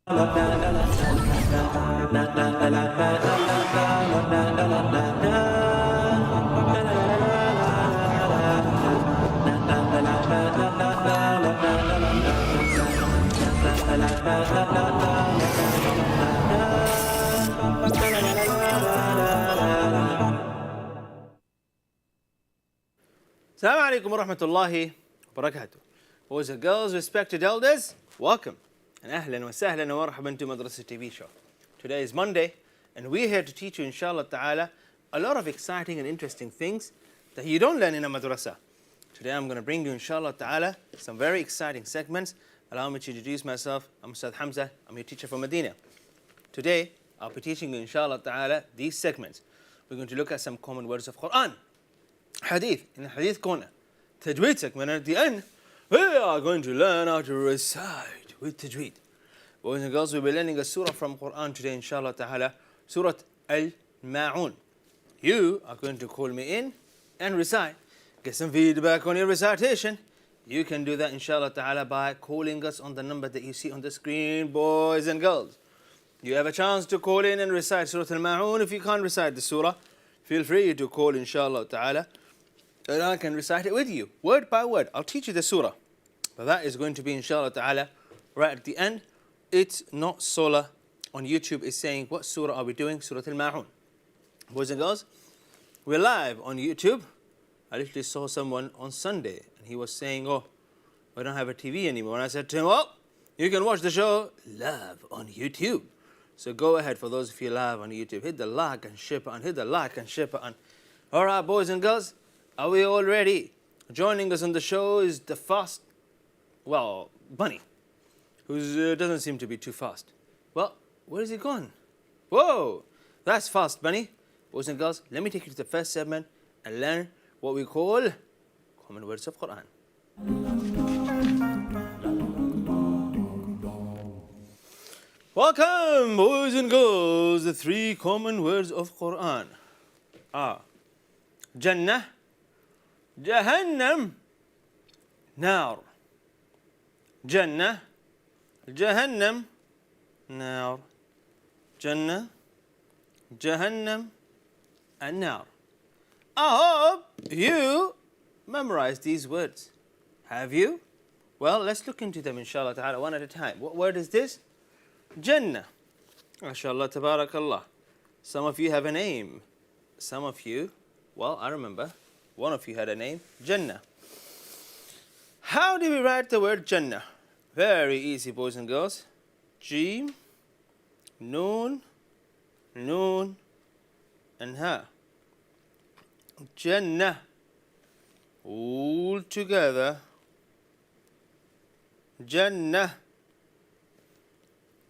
Assalamu alaikum wa rahmatullahi wa barakatuh. Boys and girls, respected elders, welcome. And ahlan wa sahlan wa marhaban to Madrasa TV show. Today is Monday, and we're here to teach you, inshallah ta'ala, a lot of exciting and interesting things that you don't learn in a madrasa. Today I'm going to bring you, inshallah ta'ala, some very exciting segments. Allow me to introduce myself. I'm Ustaz Hamza. I'm your teacher from Medina. Today, I'll be teaching you, inshallah ta'ala, these segments. We're going to look at some common words of Quran. Hadith, in the Hadith corner. Tajweed segment, at the end, we are going to learn how to recite with Tajweed. Boys and girls, we'll be learning a surah from Quran today, inshallah ta'ala, Surah Al-Ma'un. You are going to call me in and recite. Get some feedback on your recitation. You can do that, inshallah ta'ala, by calling us on the number that you see on the screen, boys and girls. You have a chance to call in and recite Surah Al-Ma'un. If you can't recite the surah, feel free to call, inshallah ta'ala, and I can recite it with you, word by word. I'll teach you the surah. But that is going to be, inshallah ta'ala, right at the end. It's not Solar on YouTube is saying, what surah are we doing? Surah Al-Ma'un. Boys and girls, we're live on YouTube. I literally saw someone on Sunday, and he was saying, oh, I don't have a TV anymore. And I said to him, well, you can watch the show live on YouTube. So go ahead, for those of you live on YouTube, hit the like and share button, hit the like and share button. All right, boys and girls, are we all ready? Joining us on the show is the fast, well, bunny, who doesn't seem to be too fast. Well, where is he gone? Whoa, that's fast, bunny. Boys and girls, let me take you to the first segment and learn what we call common words of Quran. Welcome, boys and girls. The three common words of Quran are Jannah, Jahannam, Nar. Jannah, Jahannam, Nar. Jannah, Jahannam, and Nar. I hope you memorized these words. Have you? Well, let's look into them, inshallah ta'ala, one at a time. What word is this? Jannah. MashaAllah, tabarakallah. Some of you have a name. Some of you, well, I remember, one of you had a name, Jannah. How do we write the word Jannah? Very easy, boys and girls. Jim, Noon, Noon, and Ha. Jannah. All together. Jannah.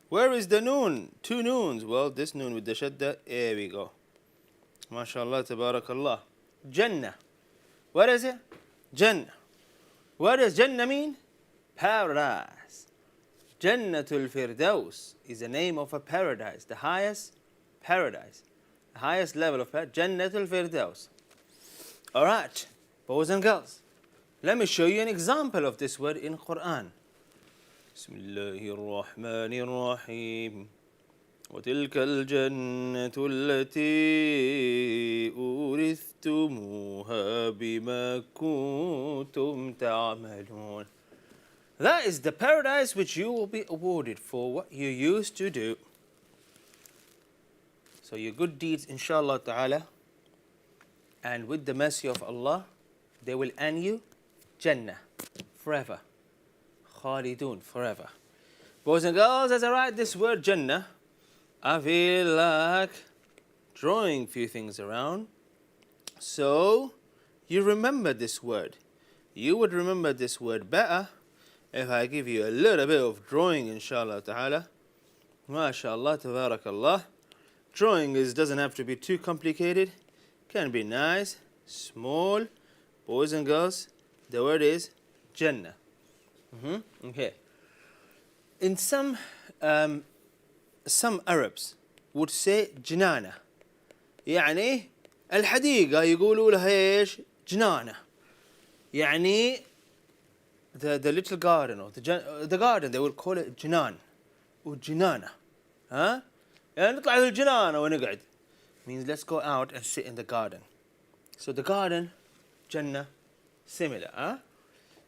Where is the noon? Two noons. Well, this noon with the shadda, here we go. MashaAllah, tabarakallah. Jannah. What is it? Jannah. What does Jannah mean? Paradise. Jannatul Firdaus is the name of a paradise, the highest paradise, the highest level of paradise, Jannatul Firdaus. All right, boys and girls, let me show you an example of this word in Quran. بسم الله الرحمن الرحيم وتلك الجنة التي أورثتموها بما كنتم تعملون. That is the paradise which you will be awarded for what you used to do. So your good deeds, inshallah ta'ala, and with the mercy of Allah, they will earn you Jannah forever. Khalidun, forever. Boys and girls, as I write this word Jannah, I feel like drawing a few things around. So you remember this word. You would remember this word better if I give you a little bit of drawing, inshallah ta'ala. MashaAllah, tabarakallah. Drawing doesn't have to be too complicated. Can be nice, small. Boys and girls, the word is Jannah. Okay. In some Arabs would say جنانة. يعني الحديقة يقولوا لها ايش؟ جنانة. يعني the little garden or the garden, they would call it jinan. وجنانة. ها؟ يعني نطلع للجنانة ونقعد. Means let's go out and sit in the garden. So the garden, Jannah, similar. Huh?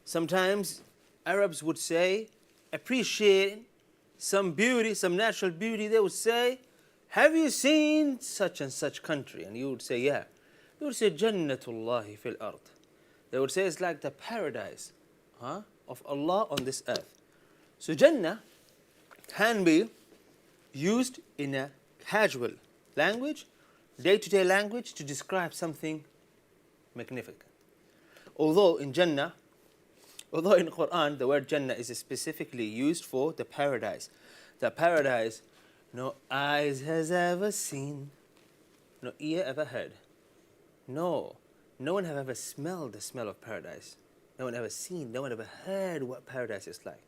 Sometimes Arabs would say, appreciate some beauty, some natural beauty. They would say, have you seen such and such country? And you would say, yeah. They would say, Jannatullahi fil ard. They would say it's like the paradise of Allah on this earth. So Jannah can be used in a casual language, day-to-day language, to describe something magnificent. Although in Quran, the word Jannah is specifically used for the paradise. The paradise no eyes has ever seen, no ear ever heard. No one have ever smelled the smell of paradise. No one ever seen, no one ever heard what paradise is like.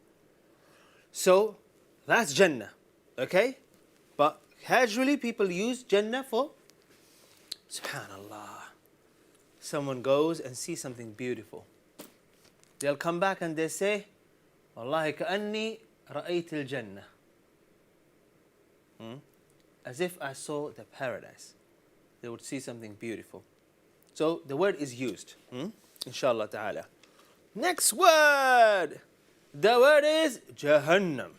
So that's Jannah, okay? But casually people use Jannah for, subhanallah, someone goes and sees something beautiful. They'll come back and they say, Wallahi ka'anni ra'ayt al-Jannah. As if I saw the paradise. They would see something beautiful. So the word is used, inshallah ta'ala. Next word. The word is Jahannam.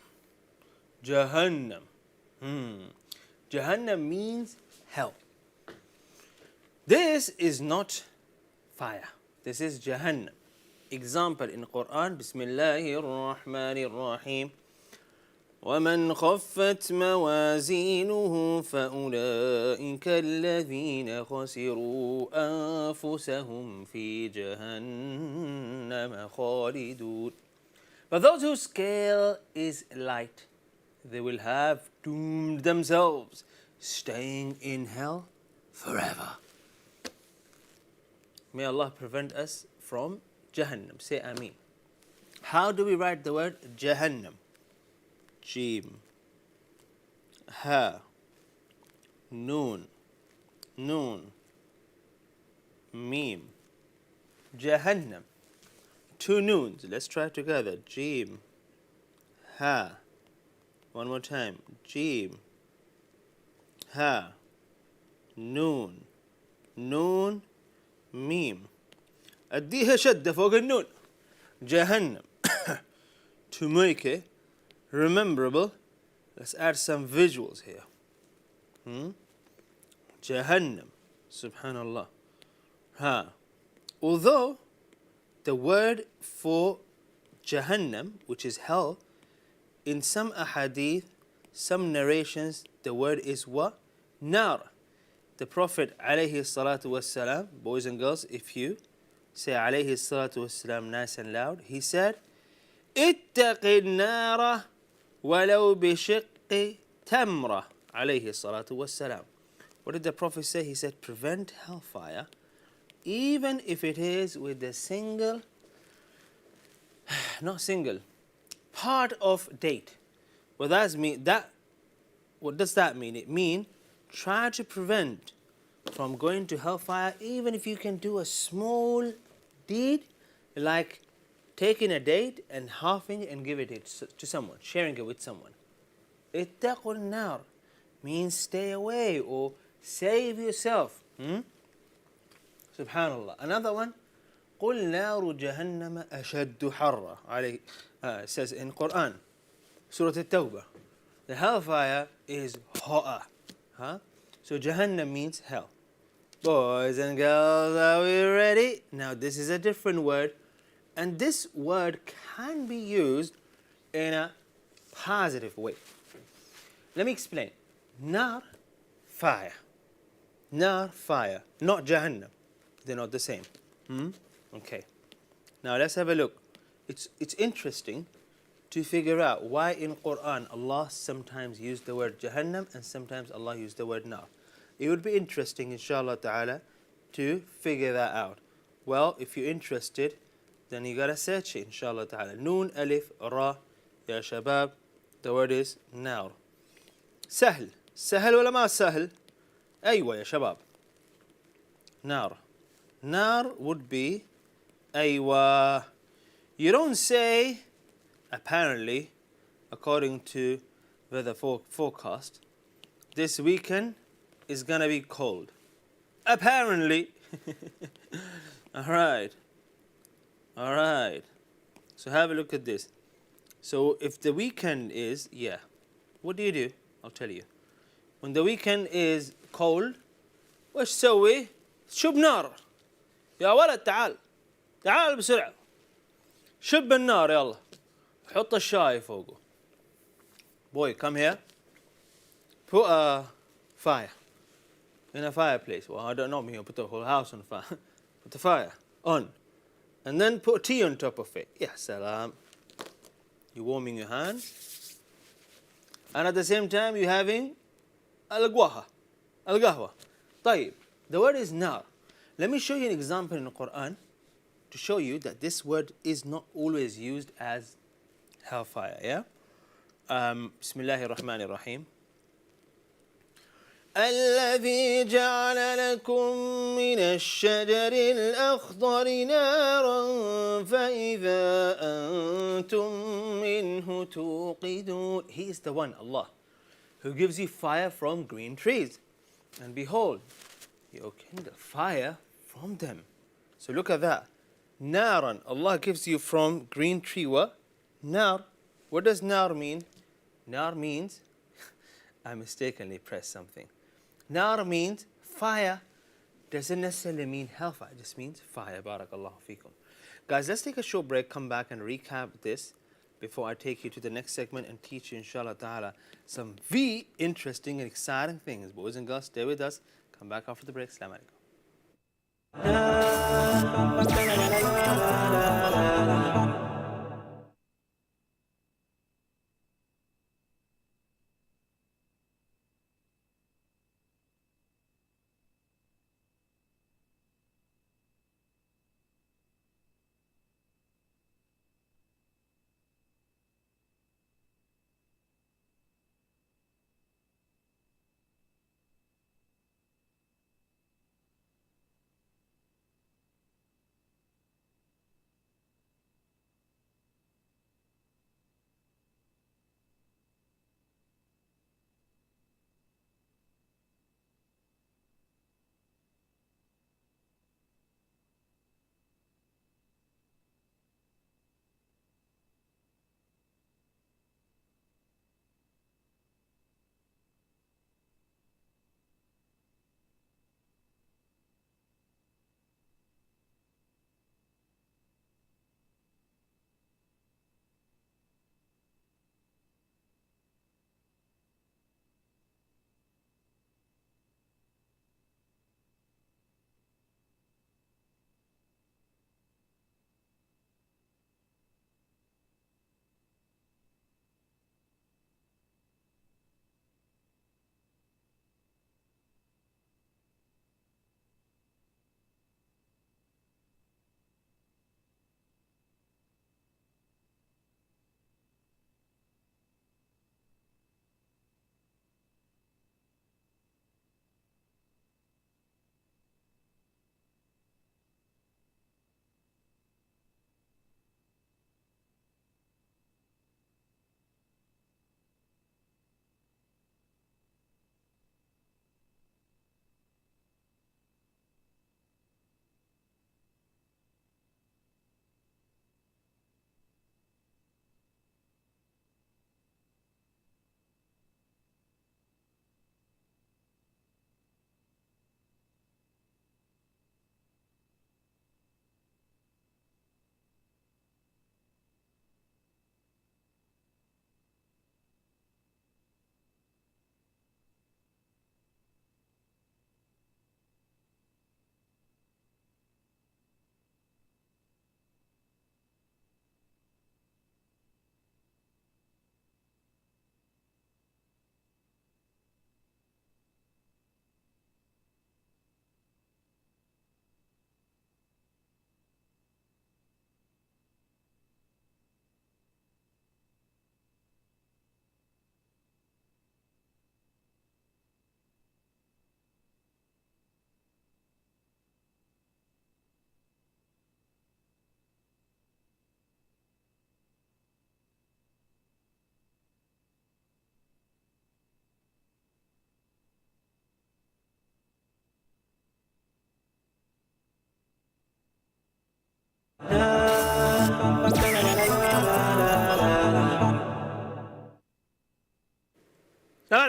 Jahannam. Jahannam means hell. This is not fire. This is Jahannam. Example in Quran, Bismillahir Rahmanir Rahim. ومن خفت موازينه فأولئك الذين خسروا أنفسهم في جهنم خالدون. But those whose scale is light, they will have doomed themselves, staying in hell forever. May Allah prevent us from Jahannam. Say Ameen. How do we write the word Jahannam? Jim, Ha, Noon, Mim. Jahannam. Two noons. Let's try together. Jim, Ha. One more time. Jim, Ha, Noon, Mim. أديها شدة فوق النون. Jahannam. To make it rememberable, let's add some visuals here. Jahannam. Subhanallah. Although the word for Jahannam, which is hell, in some ahadith, some narrations, the word is what? Nar. The Prophet alayhi salatu wassalam, boys and girls, if you say alayhi salatu wassalam nice and loud, he said, اتق النار ولو بشق تمرة عليه الصلاة والسلام. What did the Prophet say? He said, prevent hellfire, even if it is with a part of date. What does that mean? It means try to prevent from going to hellfire, even if you can do a small deed, like taking a date and halving it and giving it to someone, sharing it with someone. اتقوا النار means stay away or save yourself. Subhanallah. Another one, قل نار جهنم أشد حرا. It says in Quran, Surah At-Tawbah, the hellfire is hotter. So Jahannam means hell. Boys and girls, are we ready? Now this is a different word. And this word can be used in a positive way. Let me explain. Nar, fire. Nar, fire. Not Jahannam. They're not the same. Okay. Now let's have a look. It's interesting to figure out why in Quran Allah sometimes used the word Jahannam and sometimes Allah used the word Nar. It would be interesting, inshallah ta'ala, to figure that out. Well, if you're interested, then you gotta search it, inshallah ta'ala. Noon, alif, ra, ya shabab. The word is nar. Sahl. Sahl wala ma sahl? Aywa ya shabab. Nar. Nar would be aywa. You don't say, apparently, according to weather forecast, this weekend is gonna be cold. Apparently. Alright. Alright. So have a look at this. So if the weekend is, what do? I'll tell you. When the weekend is cold, وش تسوي؟ شب نار. يا ولد تعال. تعال بسرعة. شب النار يلا. حط الشاي فوقه. Boy, come here. Put a fire in a fireplace. Well, I don't know, me, put the whole house on fire. Put the fire on. And then put tea on top of it. Ya salam. You're warming your hands. And at the same time, you're having al-qahwa. Al-qahwa. طيب. The word is nar. Let me show you an example in the Quran to show you that this word is not always used as hellfire. Yeah? Bismillahir Rahmanir Rahim. الذي جعل لكم من الشجر الأخضر نارا فإذا أنتم منه توقدون. He is the one, Allah, who gives you fire from green trees. And behold, you kindle fire from them. So look at that. Naran, Allah gives you from green tree what? Nar. What does nar mean? Nar means, I mistakenly pressed something. Nar means fire. Doesn't necessarily mean hellfire. It just means fire. Barakallahu feekum. Guys, let's take a short break, come back and recap this before I take you to the next segment and teach you, inshallah ta'ala, some very interesting and exciting things. Boys and girls, stay with us. Come back after the break. Assalamu alaikum.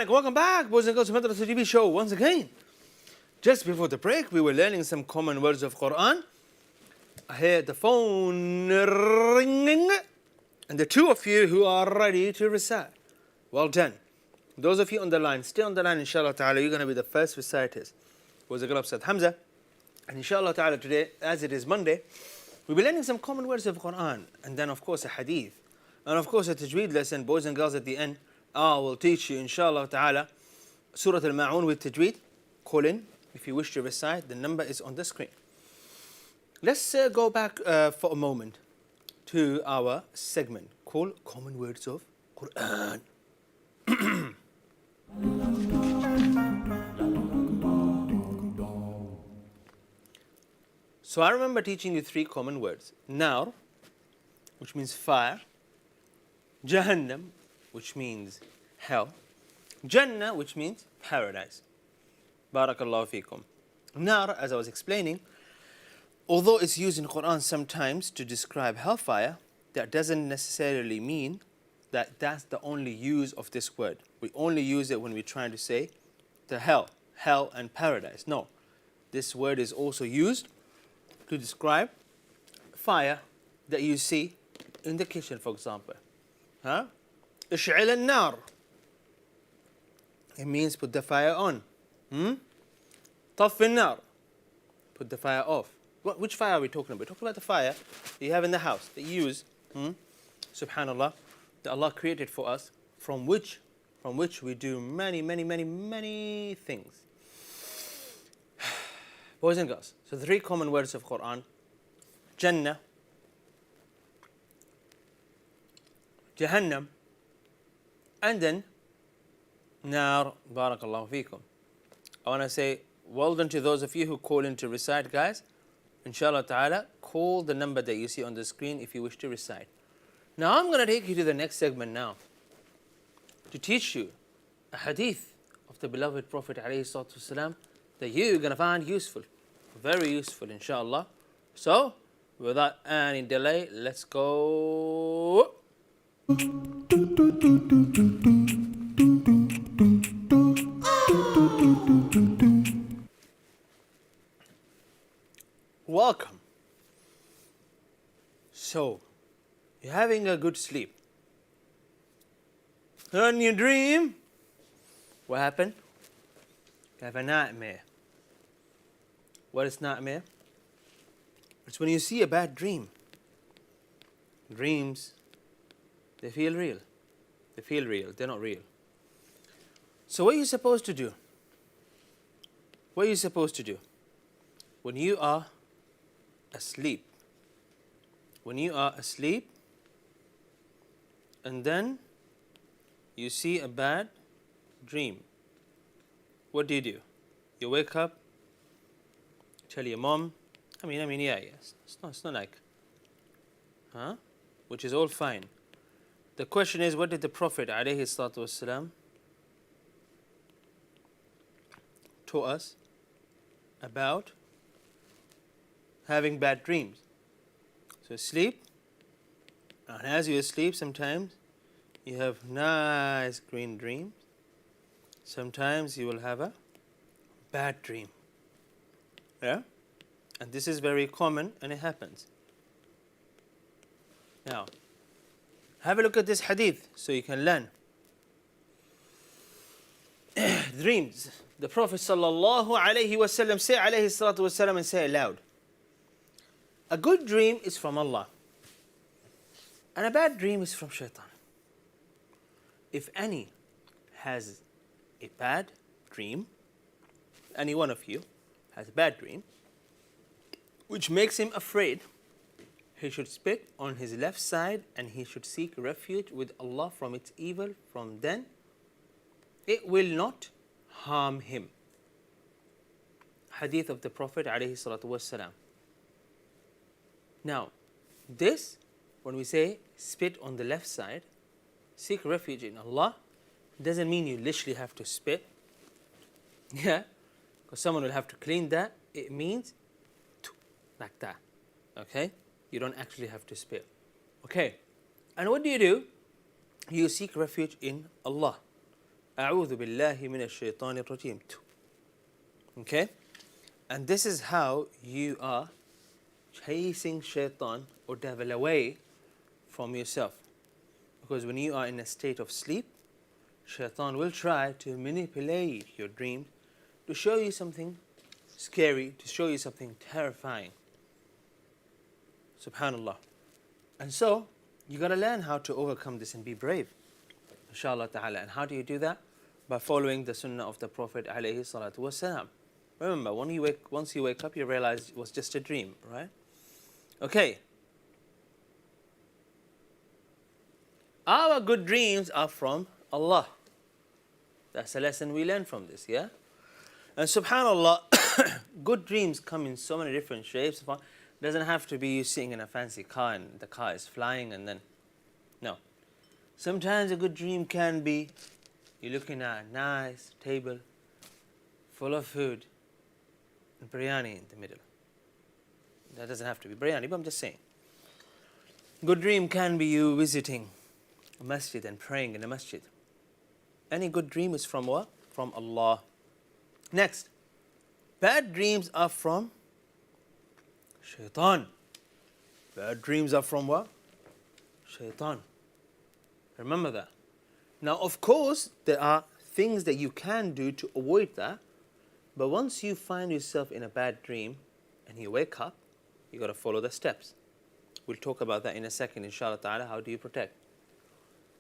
Welcome back, boys and girls, to Madrasa TV show once again. Just before the break, we were learning some common words of Quran. I heard the phone ringing, and the two of you who are ready to recite. Well done. Those of you on the line, stay on the line, inshallah ta'ala. You're going to be the first reciters. Boys and girls, Ustaz Hamza. And inshallah ta'ala today, as it is Monday, we'll be learning some common words of Quran. And then, of course, a hadith. And of course, a tajweed lesson. Boys and girls, at the end, I will teach you, inshallah ta'ala, Surah Al-Ma'un with tajweed. Call in if you wish to recite. The number is on the screen. Let's go back for a moment to our segment called Common Words of Quran. So I remember teaching you three common words. Nar, which means fire. Jahannam, which means hell. Jannah, which means paradise. Barakallahu feekum. Nar, as I was explaining, although it's used in Quran sometimes to describe hellfire, that doesn't necessarily mean that that's the only use of this word. We only use it when we're trying to say the hell and paradise. No, this word is also used to describe fire that you see in the kitchen, for example. Ish'il al-nar. It means put the fire on. Taf al-nar. Put the fire off. Which fire are we talking about? We're talking about the fire that you have in the house, that you use, subhanallah, that Allah created for us, from which we do many things. Boys and girls, so the three common words of Quran: Jannah, Jahannam, and then Nar. Barakallahu feekum. I want to say well done to those of you who call in to recite, guys. Inshallah ta'ala, call the number that you see on the screen if you wish to recite. Now I'm going to take you to the next segment now to teach you a hadith of the beloved Prophet ﷺ that you're going to find useful, very useful, inshallah. So, without any delay, let's go. Welcome. So, you're having a good sleep. And you dream. What happened? You have a nightmare. What is nightmare? It's when you see a bad dream. Dreams, they feel real. They feel real. They're not real. So what are you supposed to do? What are you supposed to do? When you are asleep. When you are asleep and then you see a bad dream, what do? You wake up, tell your mom, yes. It's not like, which is all fine. The question is, what did the Prophet ﷺ taught us about having bad dreams? So sleep, and as you sleep, sometimes you have nice green dreams. Sometimes you will have a bad dream. Yeah? And this is very common, and it happens. Now, have a look at this hadith so you can learn. Dreams. The Prophet sallallahu alayhi wasallam say alayhi salatu wasallam and say aloud. A good dream is from Allah. And a bad dream is from shaitan. If any has a bad dream, any one of you has a bad dream, which makes him afraid, he should spit on his left side and he should seek refuge with Allah from its evil. From then, it will not harm him. Hadith of the Prophet ﷺ. Now, this, when we say spit on the left side, seek refuge in Allah, doesn't mean you literally have to spit. Yeah, because someone will have to clean that. It means like that. Okay? You don't actually have to spare. Okay. And what do? You seek refuge in Allah. أعوذ بالله من الشيطان الرجيم. Okay? And this is how you are chasing shaitan or devil away from yourself. Because when you are in a state of sleep, shaitan will try to manipulate your dream to show you something scary, to show you something terrifying. Subhanallah. And so, you got to learn how to overcome this and be brave. Inshallah ta'ala. And how do you do that? By following the sunnah of the Prophet alayhi salatu wasalam. Remember, once you wake up, you realize it was just a dream, right? Okay. Our good dreams are from Allah. That's a lesson we learn from this, yeah? And subhanallah, good dreams come in so many different shapes. It doesn't have to be you sitting in a fancy car and the car is flying and then, no. Sometimes a good dream can be you're looking at a nice table full of food and biryani in the middle. That doesn't have to be biryani, but I'm just saying. Good dream can be you visiting a masjid and praying in a masjid. Any good dream is from what? From Allah. Next, bad dreams are from shaitan. Bad dreams are from what? Shaitan. Remember that. Now, of course, there are things that you can do to avoid that. But once you find yourself in a bad dream and you wake up, you got to follow the steps. We'll talk about that in a second, inshallah ta'ala. How do you protect?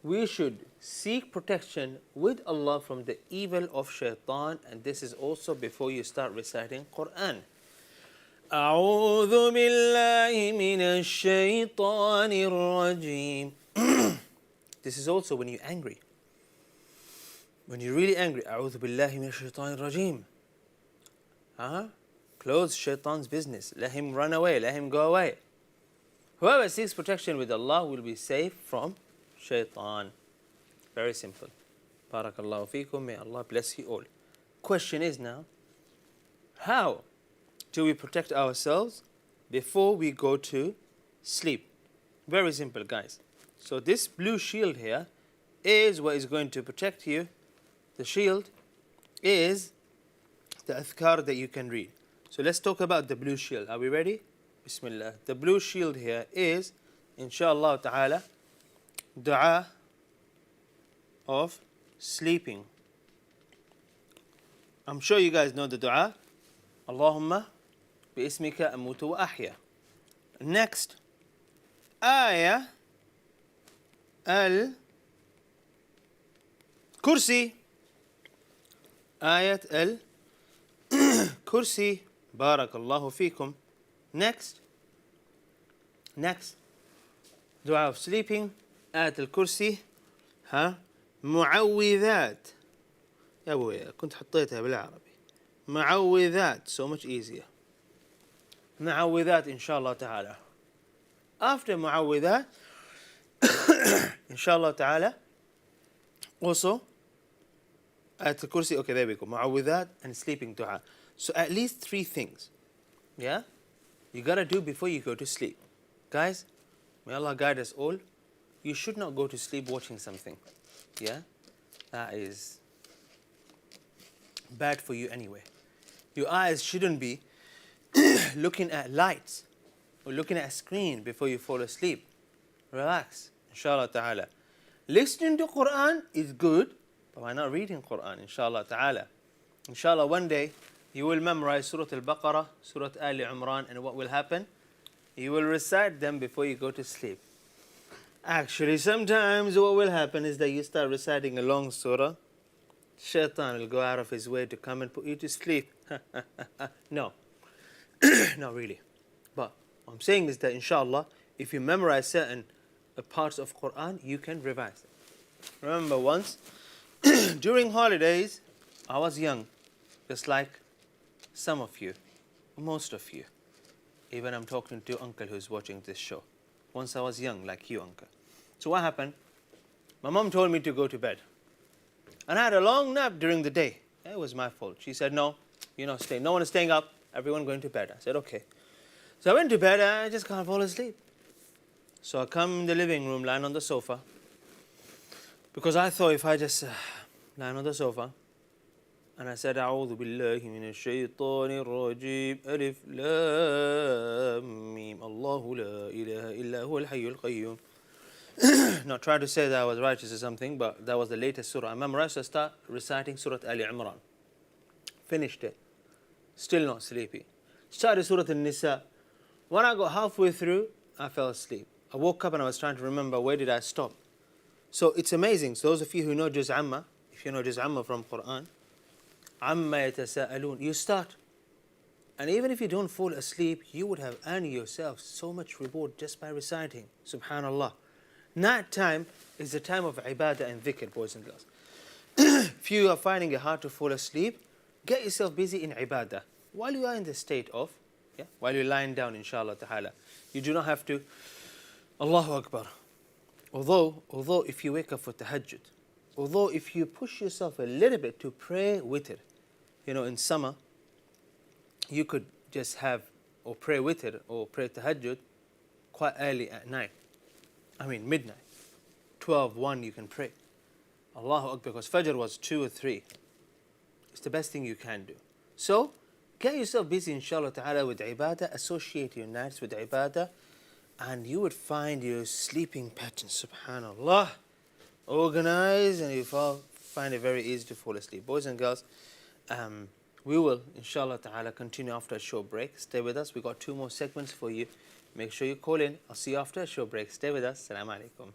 We should seek protection with Allah from the evil of shaitan, and this is also before you start reciting Quran. أعوذ بالله من الشيطان الرجيم. This is also when you're angry. When you're really angry, أعوذ بالله من الشيطان الرجيم. Close shaitan's business. Let him run away. Let him go away. Whoever seeks protection with Allah will be safe from shaitan. Very simple. Barakallahu feekum. May Allah bless you all. Question is now, how do we protect ourselves before we go to sleep? Very simple, guys. So this blue shield here is what is going to protect you. The shield is the adhkar that you can read. So let's talk about the blue shield. Are we ready? Bismillah. The blue shield here is, inshallah ta'ala, dua of sleeping. I'm sure you guys know the dua. Allahumma bi ismika amutu wa ahya. Next, ayah al-kursi. Ayat al-kursi. Barakallahu feekum. Next, dua of sleeping. Ayat al-kursi. معوذات. يا ابوي كنت حطيتها بالعربي. معوذات. So much easier. معوذات inshallah ta'ala. After معوذات, inshallah ta'ala, also at the kursi. Okay, there we go. معوذات and sleeping dua. So at least 3 things, yeah, you gotta do before you go to sleep. Guys, may Allah guide us all. You should not go to sleep watching something, yeah, that is bad for you anyway. Your eyes shouldn't be looking at lights or looking at a screen before you fall asleep. Relax, inshallah ta'ala. Listening to Quran is good, but why not reading Quran, inshallah ta'ala? Inshallah, one day you will memorize Surah Al-Baqarah, Surah Ali Imran, and what will happen? You will recite them before you go to sleep. Actually, sometimes what will happen is that you start reciting a long surah, shaitan will go out of his way to come and put you to sleep. No, not really. But what I'm saying is that inshallah, if you memorize certain parts of Quran, you can revise it. Remember once, during holidays, I was young, just like some of you, most of you. Even I'm talking to uncle who's watching this show. Once I was young, like you, uncle. So what happened? My mom told me to go to bed. And I had a long nap during the day. It was my fault. She said, no, stay. No one is staying up. Everyone going to bed. I said, okay. So I went to bed and I just can't fall asleep. So I come in the living room, lying on the sofa, because I thought if I just lie on the sofa and I said, أعوذ بالله من الشيطان الرجيم ألف لام ميم الله لا إله إلا هو الحي القيوم. Not trying to say that I was righteous or something, but that was the latest surah I memorized. So I start reciting Surah Ali Imran. Finished it. Still not sleepy. Started Surah An-Nisa. When I got halfway through, I fell asleep. I woke up and I was trying to remember where did I stop. So it's amazing. So those of you who know Juz Amma, if you know Juz Amma from Quran, Amma yatasa'alun, you start. And even if you don't fall asleep, you would have earned yourself so much reward just by reciting. Subhanallah. Night time is the time of ibadah and dhikr, boys and girls. If you are finding it hard to fall asleep, get yourself busy in ibadah. While you are in the state of, while you're lying down, inshallah ta'ala, you do not have to, Allahu Akbar. Although if you wake up for tahajjud, although if you push yourself a little bit to pray witr, in summer, you could just have, or pray witr, or pray tahajjud quite early at night. I mean midnight. 12, 1 you can pray. Allahu Akbar, because Fajr was 2 or 3. It's the best thing you can do. So, get yourself busy, inshallah ta'ala, with ibadah, associate your nights with ibadah, and you would find your sleeping pattern, subhanallah, organized, and you find it very easy to fall asleep. Boys and girls, we will, inshallah ta'ala, continue after a short break. Stay with us. We got 2 more segments for you. Make sure you call in. I'll see you after a short break. Stay with us. Assalamu alaikum.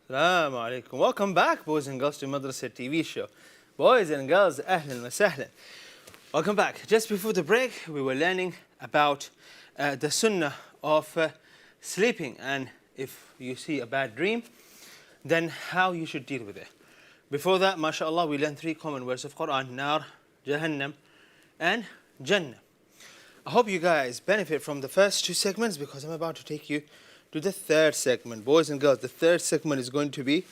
Assalamu alaikum. Welcome back, boys and girls, to Madrasa TV show. Boys and girls, ahlan wa sahlan. Welcome back. Just before the break, we were learning about the sunnah of sleeping, and if you see a bad dream, then how you should deal with it. Before that, mashallah, we learned 3 common words of Quran: Nar, Jahannam, and Jannah. I hope you guys benefit from the first 2 segments, because I'm about to take you to the 3rd segment. Boys and girls, the 3rd segment is going to be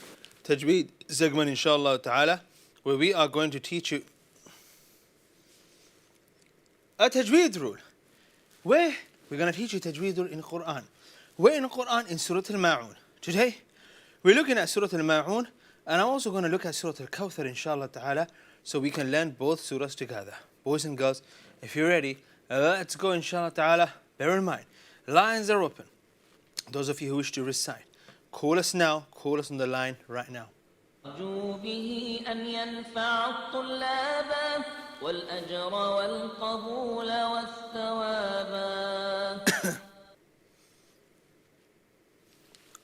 Tajweed segment, inshallah ta'ala, where we are going to teach you a Tajweed rule. Where we're going to teach you Tajweed rule in Quran. Where in Quran? In Surah Al-Ma'un. Today, we're looking at Surah Al-Ma'un, and I'm also going to look at Surah Al-Kawthar, inshallah ta'ala, so we can learn both surahs together. Boys and girls, if you're ready, let's go, inshallah ta'ala. Bear in mind, lines are open. Those of you who wish to recite, call us now. Call us on the line right now. أرجو به أن ينفع الطلاب والأجر والقبول والثواب.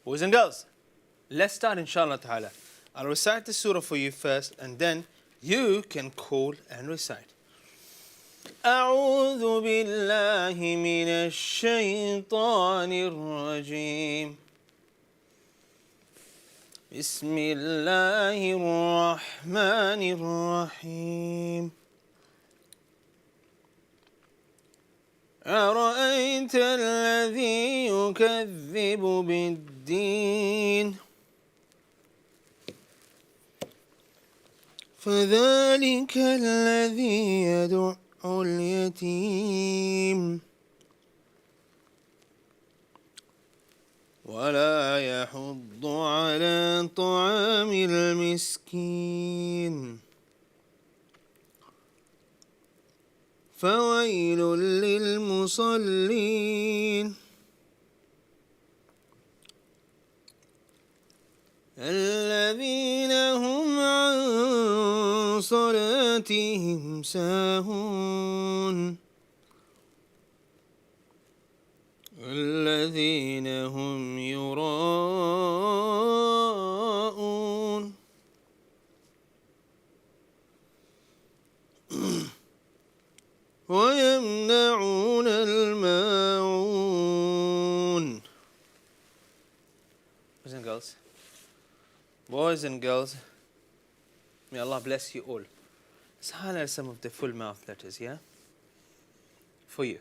Boys and girls, let's start, inshallah ta'ala. I'll recite the surah for you first, and then you can call and recite. أعوذ بالله من الشيطان الرجيم. بسم الله الرحمن الرحيم. أرأيت الذي يكذب بالدين فذلك الذي يدع اليتيم ولا يحض على طعام المسكين فويل للمصلين الذين هم عن صلاتهم ساهون الذين هم يراءون ويمنعون الماعون. Boys and girls, may Allah bless you all. Let's highlight some of the full mouth letters, yeah? For you.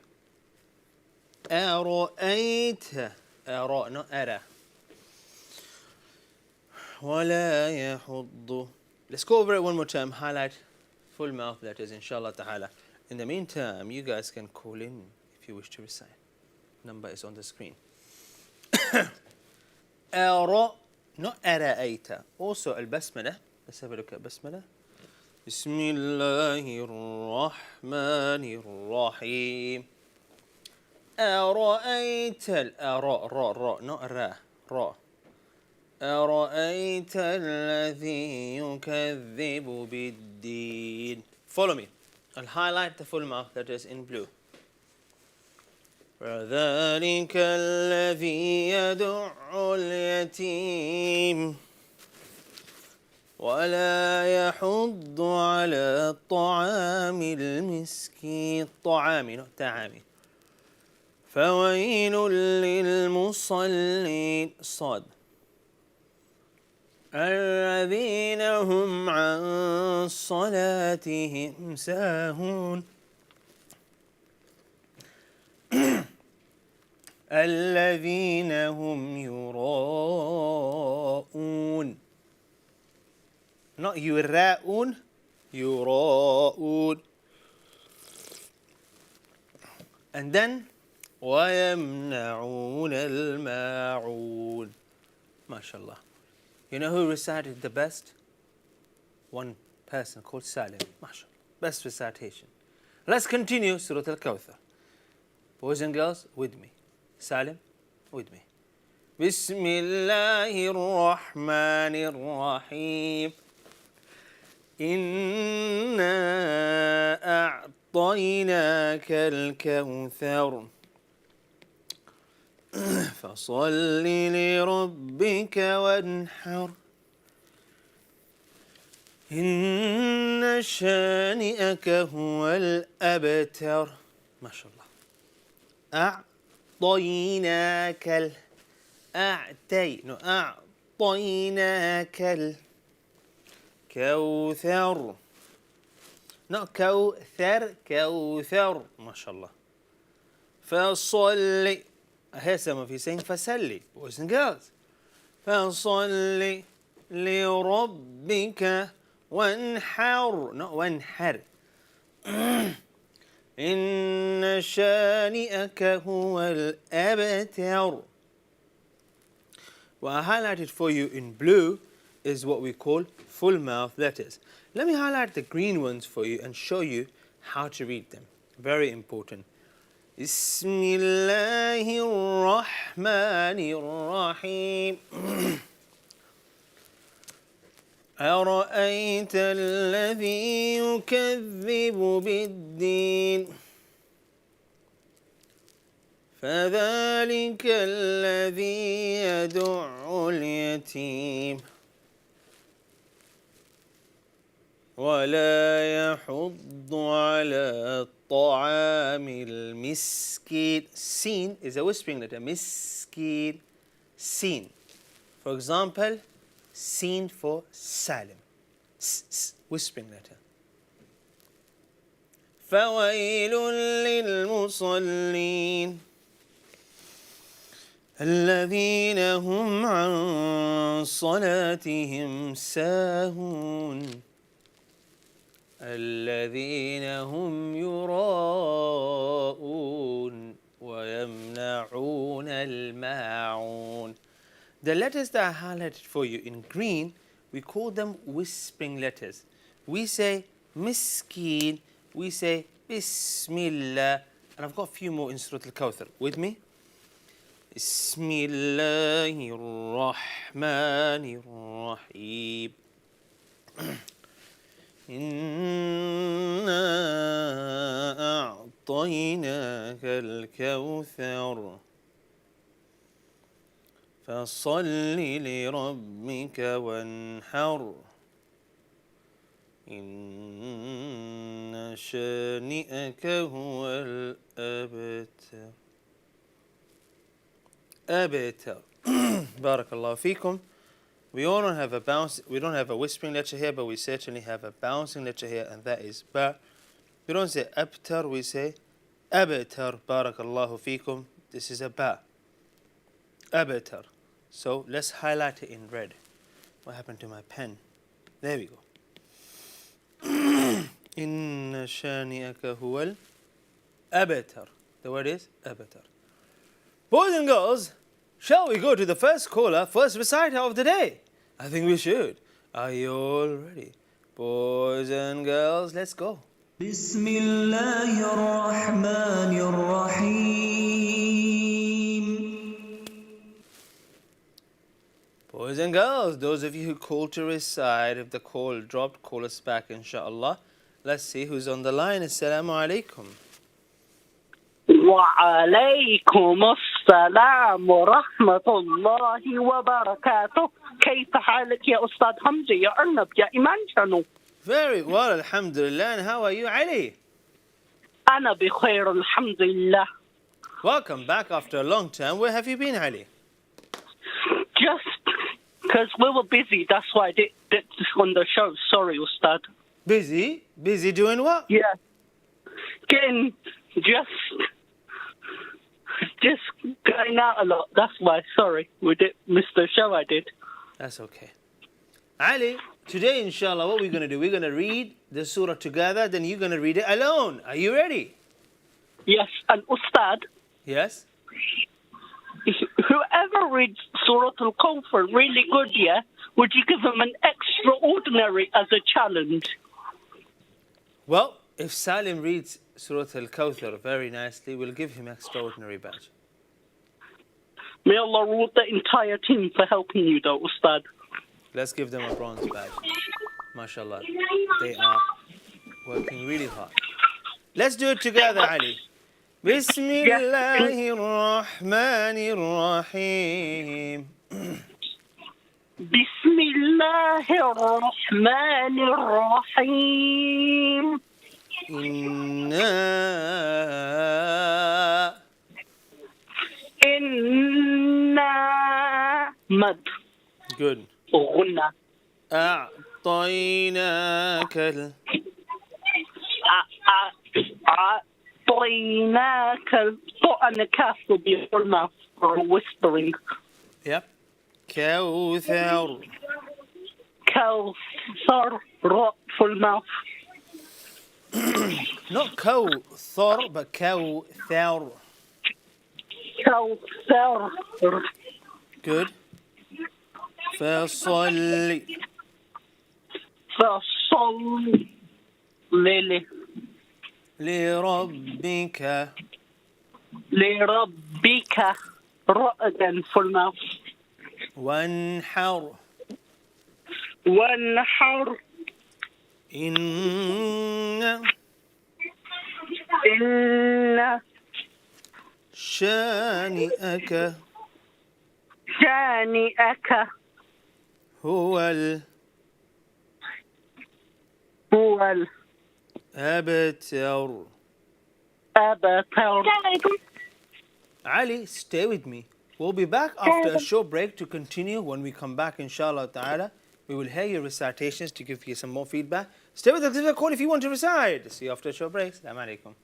أرأيت, أرى, not أرى. ولا يحض. Let's go over it one more time. Highlight full mouth letters, inshallah ta'ala. In the meantime, you guys can call in if you wish to recite. Number is on the screen. أرى, not أرأيت. Also البسملة. Let's have a look at بسملة. بسم الله الرحمن الرحيم. أرأيت الأراء راء راء not را راء. أرأيت الذي يكذب بالدين. Follow me. I'll highlight the full mouth letters in blue. فذلك الذي يدع اليتيم ولا يحض على طعام المسكين. طعامي not تعامي. فويل للمصلين. صاد. الذين هم عن صلاتهم ساهون الذين هم يراءون not يراءون يراءون. And then ويمنعون الماعون. MashaAllah. You know who recited the best? One person called Salim. MashaAllah. Best recitation. Let's continue Surah Al-Kawthar. Boys and girls, with me. Salim, with me. بسم الله الرحمن الرحيم. إنا أعطيناك الكوثر فصل لربك وانحر إن شانئك هو الأبتر. ما شاء الله. أعطيناك أعطيناك الكوثر. No, كوثر. ما شاء الله. فصل. Here some of you saying فصلي, boys and girls. فصل لربك وانحر. No, وانحر. إن شانئك هو الأبتر. What I highlighted for you in blue is what we call full mouth letters. Let me highlight the green ones for you and show you how to read them. Very important. بسم الله الرحمن الرحيم. أرأيت الذي يكذب بالدين فذلك الذي يدع اليتيم ولا يحض على طعام المسكين. Sin is a whispering letter. Miskin. Sin. For example, Sin for Salim. Whispering letter. فويل للمصلين الذين هم عن صلاتهم ساهون الذين هم يراءون ويمنعون الماعون. The letters that I highlighted for you in green, we call them whispering letters. We say miskin, we say bismillah, and I've got a few more in Surah Al-Kawthar. With me? Bismillahir Rahmanir Rahim. إنا أعطيناك الكوثر فصل لربك وانحر إن شانئك هو الأبتر. أبتر. بارك الله فيكم. We all don't have a we don't have a whispering letter here, but we certainly have a bouncing letter here, and that is ba. We don't say abtar, we say abatar. Barakallahu feekum. This is a ba. Abatar. So let's highlight it in red. What happened to my pen? There we go. Inna shani'aka huwal abatar. The word is abatar. Boys and girls, shall we go to the first caller, first reciter of the day? I think we should. Are you all ready? Boys and girls, let's go. بسم الله الرحمن الرحيم. Boys and girls, those of you who called to recite, if the call dropped, call us back, inshallah. Let's see who's on the line. Assalamu alaikum. وعليكم السلام ورحمة الله وبركاته. كيف حالك يا أستاذ حمزة يا أرنب يا إيمان Channel؟ Very well, alhamdulillah. And how are you, Ali? أنا بخير الحمد لله. Welcome back after a long time. Where have you been, Ali? Just because we were busy, that's why I did on the show. Sorry, Ustad. Busy? Busy doing what? Yeah. Getting just going out a lot. That's why. Sorry, we did miss the show. I did. That's okay. Ali, today, inshallah, what we're going to do, we're going to read the surah together, then you're going to read it alone. Are you ready? Yes, and Ustad, Yes? whoever reads Surah Al-Kawthar really good, yeah, would you give him an extraordinary as a challenge? Well, if Salim reads Surah Al-Kawthar very nicely, we'll give him extraordinary badge. May Allah reward the entire team for helping you, though, Ustad. Let's give them a bronze badge. MashaAllah. They are working really hard. Let's do it together, Ali. بسم Yes. الله الرحمن الرحيم. بسم الله الرحمن الرحيم. إنا إنا مد good. غنى. أعطيناك أعطيناك أنا كاسو before mouth or whispering. Yep. كوثر. كوثر full mouth. Not كوثر but كوثر. كوثر. Good. فصل. فصل ليلي لربك. لربك رأدا full mouth. وانحر. وانحر. إن إن شانئك شانئك هو هو الأبتر. الأبتر. Ali, stay with me. We'll be back after a short break to continue. When we come back, inshallah ta'ala, we will hear your recitations to give you some more feedback. Stay with us, give us a call if you want to recite. See you after a short break. Assalamu alaikum.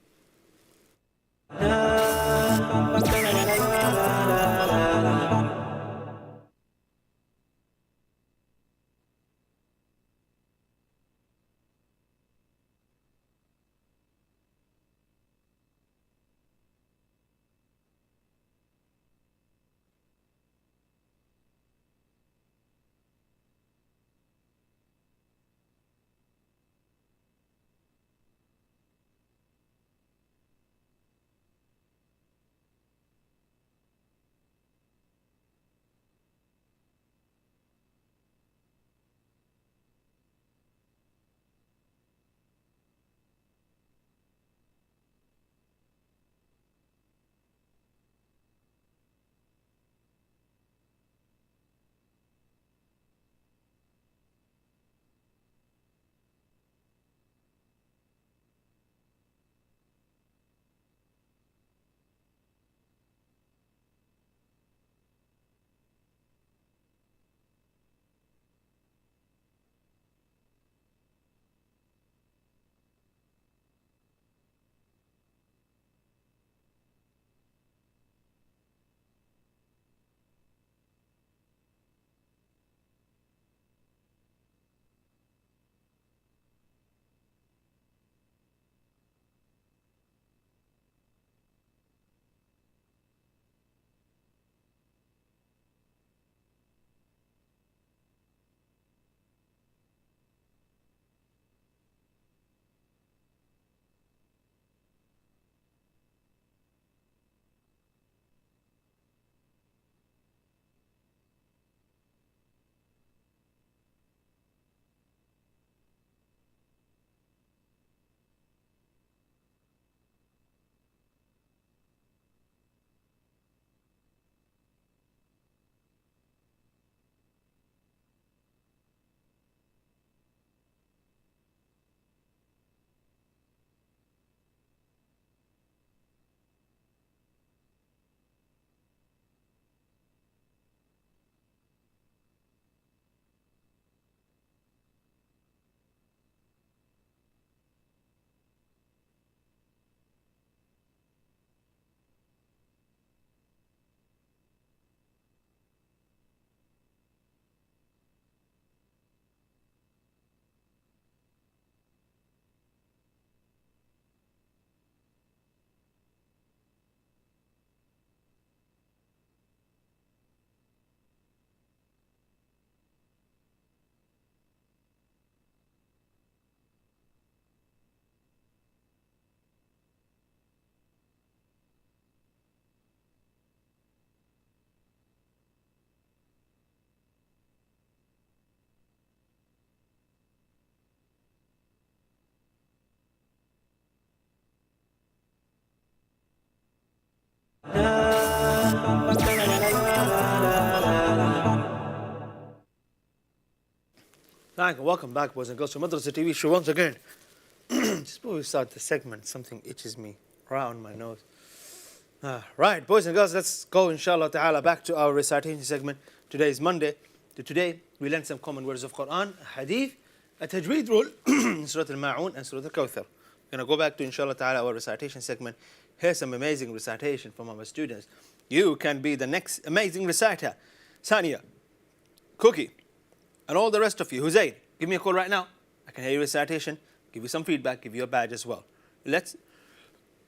Thank you. Welcome back, boys and girls, to Madrasa TV show once again. Just before we start the segment, something itches me around my nose. Right, boys and girls, let's go, inshallah ta'ala, back to our recitation segment. Today is Monday. Today, we learn some common words of Quran, Hadith, a tajweed rule, Surah Al-Ma'un and Surah Al-Kawthar. We're going to go back to, inshallah ta'ala, our recitation segment. Here's some amazing recitation from our students. You can be the next amazing reciter. Sania, Cookie, and all the rest of you. Hussein, give me a call right now. I can hear your recitation, give you some feedback, give you a badge as well. Let's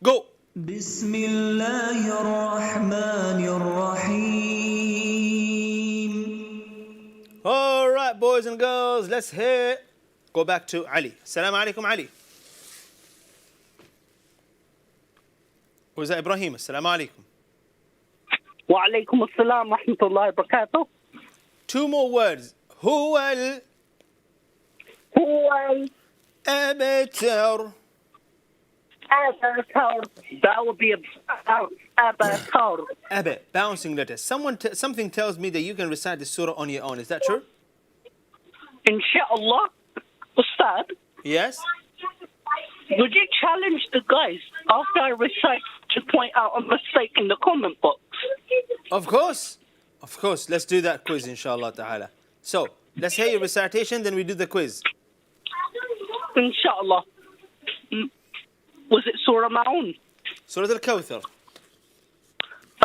go. بسم الله الرحمن الرحيم. All right, boys and girls, let's hear. Go back to Ali. Assalamu alaikum, Ali. Who is that? Ibrahim. Assalamu alaikum. Wa alaikum assalam wa rahmatullahi wa barakatuh. Two more words. هو الأبتر. Avatar. That would be Avatar. Abba, bouncing letter. Something tells me that you can recite the surah on your own. Is that true? Inshallah. Ustad, Yes? would you challenge the guys after I recite to point out a mistake in the comment box? Of course. Of course. Let's do that quiz, inshallah ta'ala. So, let's hear your recitation, then we do the quiz. Inshallah. Was it Surah Ma'un? Surah Al-Kawthar.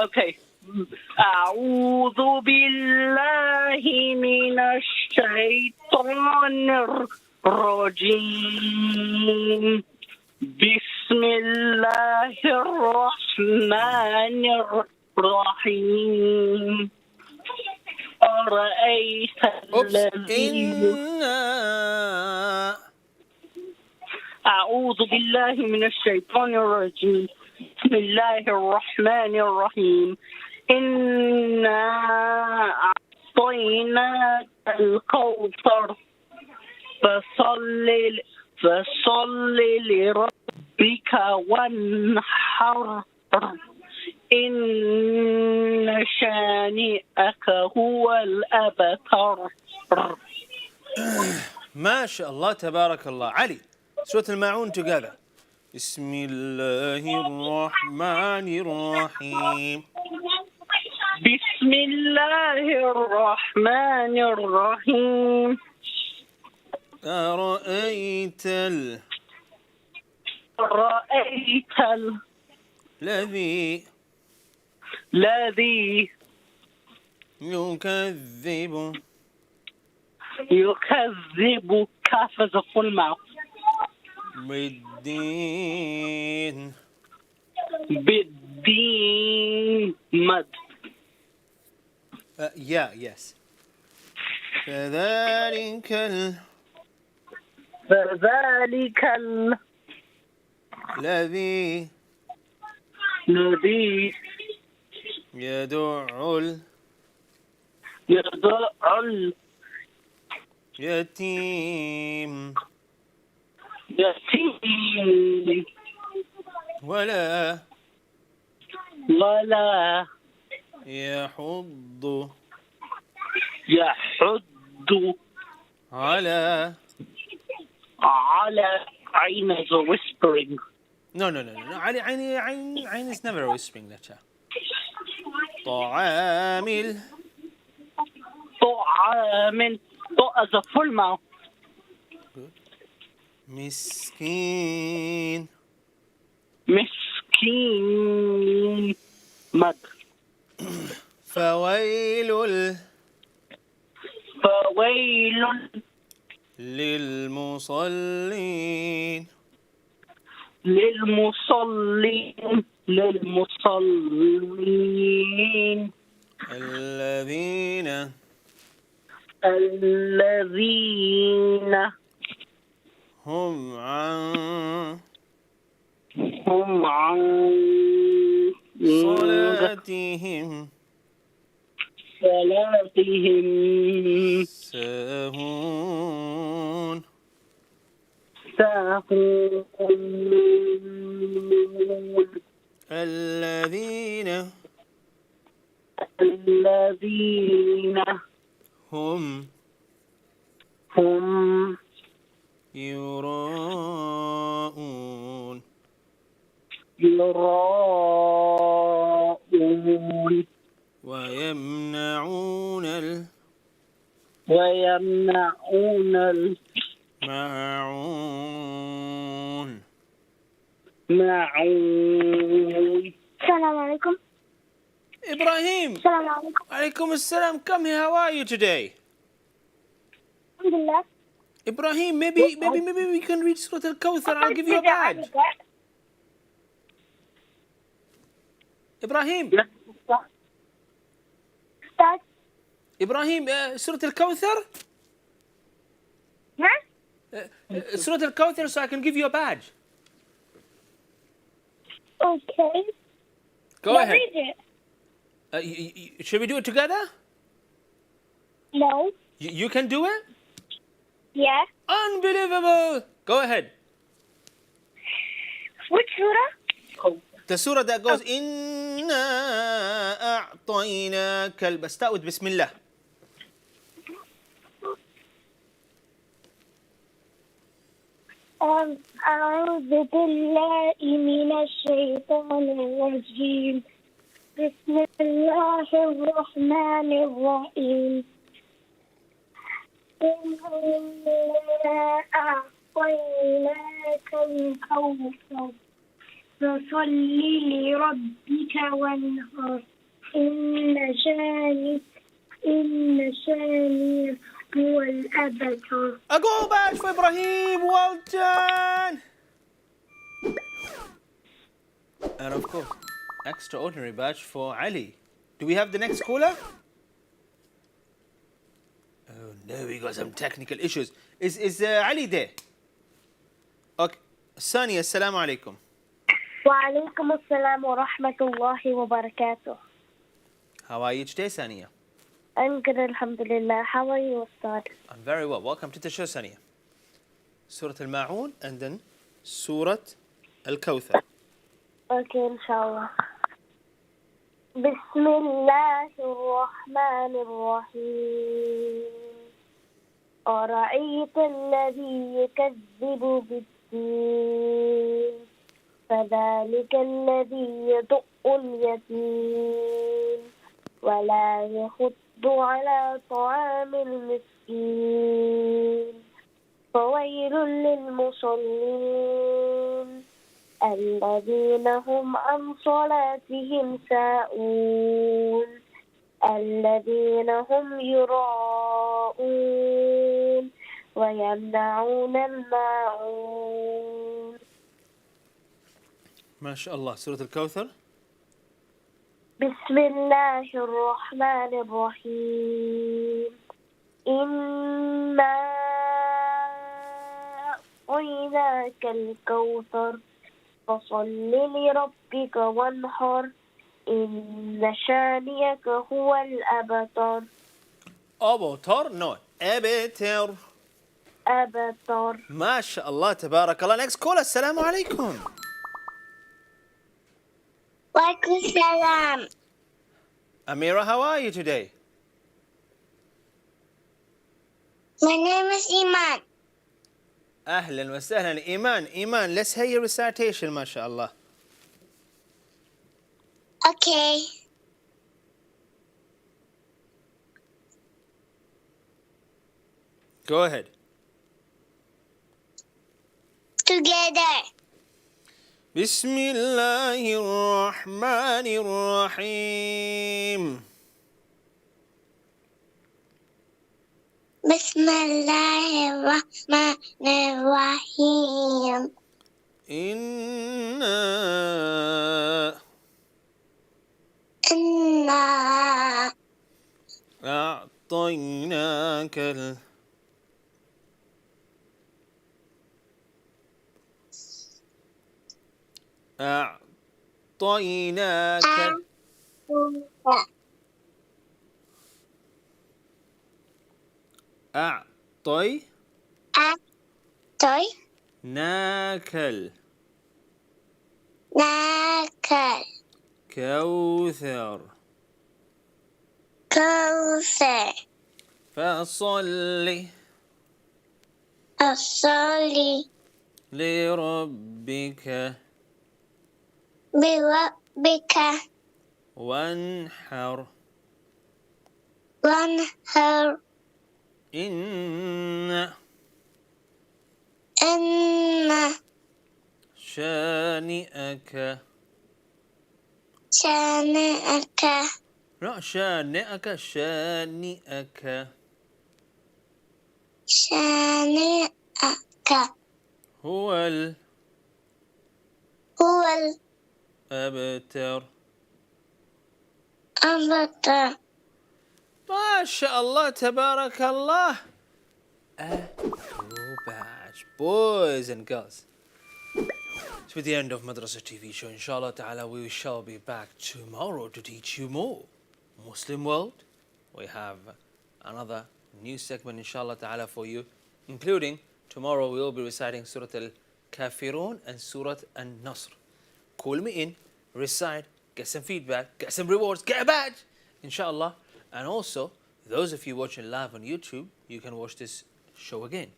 Okay. أعوذ بالله من الشيطان الرجيم. بسم الله الرحمن الرحيم. أرأيت الذي أعوذ بالله من الشيطان الرجيم. بسم الله الرحمن الرحيم. إنا أعطيناك الكوثر فصل لربك وانحر إن شانئك هو الأبتر. ما شاء الله تبارك الله. Ali, Surah Al-Ma'un together. بسم الله الرحمن الرحيم. بسم الله الرحمن الرحيم. أرأيت الذي يكذب كاف as a full mouth. بالدين مد. Yeah, yes. فذلك الذي يدع اليتيم ولا يحض على عين is a whispering. No. عين is never a whispering letter. طعام as a full mouth. مسكين مد. فويل للمصلين الذين هم عن صلاتهم ساهون الذين الذين هم هم يراءون يراءون ويمنعون ويمنعون الماعون. الماعون. السلام عليكم. Ibrahim. السلام عليكم. Alaikum assalam. Come here. How are you today? الحمد لله. Ibrahim, maybe we can read Surah Al-Kawthar. I'll give you a badge. Ibrahim. Ustaz. Ibrahim, Surah Al-Kawthar? Huh? Surah Al-Kawthar, so I can give you a badge. Okay. Go ahead. Read it. Should we do it together? No. You can do it? Yeah. Unbelievable. Go ahead. Which surah? The surah that goes, إِنَّا أَعْطَيْنَاكَ بس start with بسم الله. أعوذ بالله من الشيطان الرجيم. بسم الله الرحمن الرحيم. إنا أعطيناك الكوثر فصل لربك وانهر إن شانئك هو الأبتر. A go badge for Ibrahim. Well done. And of course, extraordinary badge for Ali. Do we have the next caller? Oh no, we got some technical issues. Is Ali there? Okay. Sani, assalamu alaikum. وعليكم السلام ورحمة الله وبركاته. How are you today, Sania? I'm good, alhamdulillah. How are you, Ustad? I'm very well. Welcome to the show, Sania. Surah Al-Ma'un and then Surah Al-Kawthar. Okay, inshallah. بسم الله الرحمن الرحيم. أرأيت الذي يكذب بالدين فذلك الذي يدع اليتيم ولا يحض على طعام المسكين فويل للمصلين الذين هم عن صلاتهم ساهون الذين هم يراءون ويمنعون الماعون. ما شاء الله. سورة الكوثر. بسم الله الرحمن الرحيم. إنا أعطيناك الكوثر فصل لربك وانحر إن شانئك هو الأبتر. أبتر؟ No. أبتر. أبتر. ما شاء الله تبارك الله. Next caller. السلام عليكم. وعليكم السلام. Amira, how are you today? My name is Eman. أهلا وسهلا. Eman, let's hear your recitation, ما شاء الله. Okay. Go ahead. Together. بسم الله الرحمن الرحيم. بسم الله الرحمن الرحيم. إنا أعطيناك أعطيناك ناكل كوثر Kawthar. فصل Asali. لربك Birabbika. وانحر Wanhar. إن Inna. شانئك Shani'aka. لا شانئك شانئك Shani'aka. هو Huwal الأبتر. abtar. ما شاء الله تبارك الله. Batch, boys and girls. It's with the end of Madrasa TV show. Inshallah ta'ala, we shall be back tomorrow to teach you more. Muslim world, we have another new segment inshallah ta'ala for you, including tomorrow we will be reciting Surah Al-Kafirun and Surah Al-Nasr. Call me in, recite, get some feedback, get some rewards, get a badge, inshallah. And also, those of you watching live on YouTube, you can watch this show again.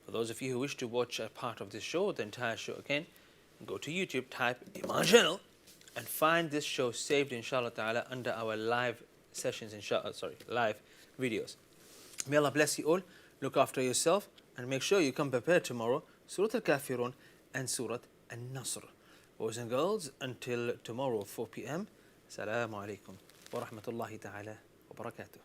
For those of you who wish to watch a part of this show, the entire show again, go to YouTube, type Eman Channel, and find this show saved inshallah ta'ala under our live sessions, live videos. May Allah bless you all, look after yourself, and make sure you come prepared tomorrow, Surah Al-Kafirun and Surah Al-Nasr. Boys and girls, until tomorrow 4 p.m. Assalamu alaikum wa rahmatullahi ta'ala wa barakatuh.